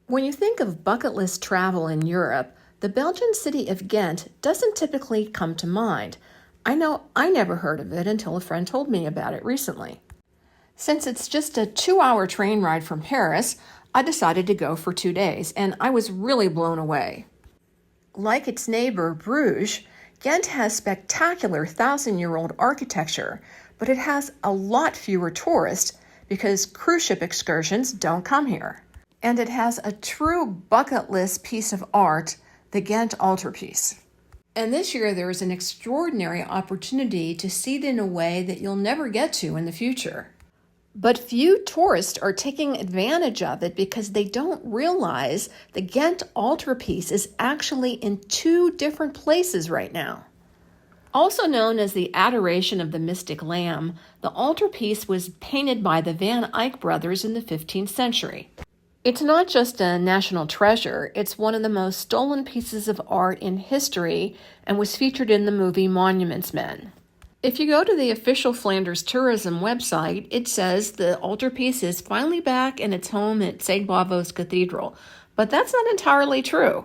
When you think of bucket list travel in Europe, the Belgian city of Ghent doesn't typically come to mind. I know I never heard of it until a friend told me about it recently. Since it's just a 2-hour train ride from Paris, I decided to go for 2 days, and I was really blown away. Like its neighbor, Bruges, Ghent has spectacular thousand-year-old architecture, but it has a lot fewer tourists because cruise ship excursions don't come here. And it has a true bucket list piece of art, the Ghent altarpiece. And this year there is an extraordinary opportunity to see it in a way that you'll never get to in the future. But few tourists are taking advantage of it because they don't realize the Ghent altarpiece is actually in 2 different places right now. Also known as the Adoration of the Mystic Lamb, the altarpiece was painted by the Van Eyck brothers in the 15th century. It's not just a national treasure, it's one of the most stolen pieces of art in history and was featured in the movie Monuments Men. If you go to the official Flanders tourism website, it says the altarpiece is finally back in its home at St. Bavo's Cathedral, but that's not entirely true.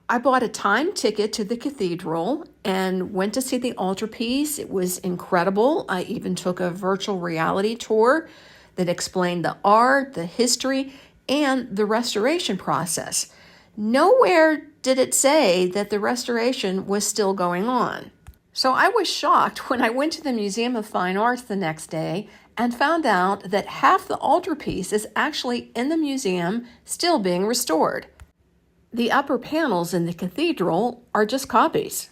I bought a timed ticket to the cathedral and went to see the altarpiece. It was incredible. I even took a virtual reality tour that explained the art, the history, and the restoration process. Nowhere did it say that the restoration was still going on. So I was shocked when I went to the Museum of Fine Arts the next day and found out that half the altarpiece is actually in the museum still being restored. The upper panels in the cathedral are just copies.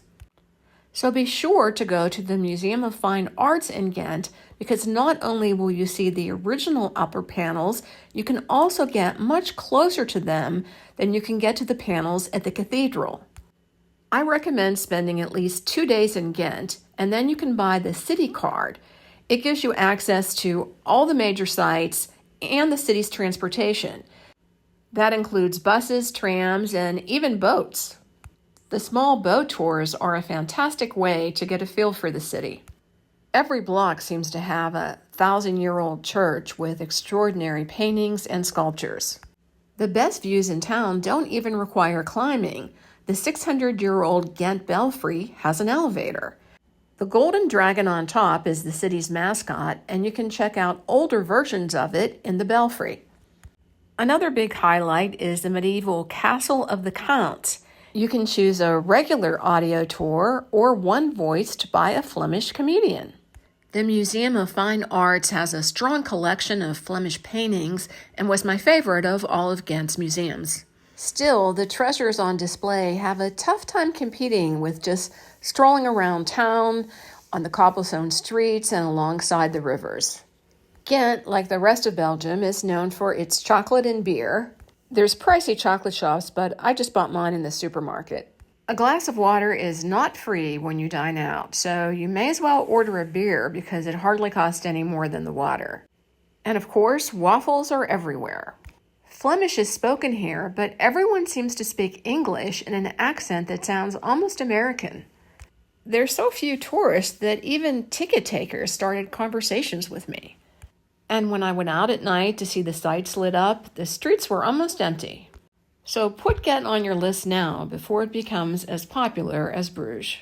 So be sure to go to the Museum of Fine Arts in Ghent because not only will you see the original upper panels, you can also get much closer to them than you can get to the panels at the cathedral. I recommend spending at least 2 days in Ghent, and then you can buy the city card. It gives you access to all the major sites and the city's transportation. That includes buses, trams, and even boats. The small boat tours are a fantastic way to get a feel for the city. Every block seems to have a 1,000-year-old church with extraordinary paintings and sculptures. The best views in town don't even require climbing. The 600-year-old Ghent Belfry has an elevator. The golden dragon on top is the city's mascot, and you can check out older versions of it in the belfry. Another big highlight is the medieval Castle of the Counts. You can choose a regular audio tour or one-voiced by a Flemish comedian. The Museum of Fine Arts has a strong collection of Flemish paintings and was my favorite of all of Ghent's museums. Still, the treasures on display have a tough time competing with just strolling around town, on the cobblestone streets, and alongside the rivers. Ghent, like the rest of Belgium, is known for its chocolate and beer. There's pricey chocolate shops, but I just bought mine in the supermarket. A glass of water is not free when you dine out, so you may as well order a beer because it hardly costs any more than the water. And of course, waffles are everywhere. Flemish is spoken here, but everyone seems to speak English in an accent that sounds almost American. There's so few tourists that even ticket takers started conversations with me. And when I went out at night to see the sights lit up, the streets were almost empty. So put Ghent on your list now before it becomes as popular as Bruges.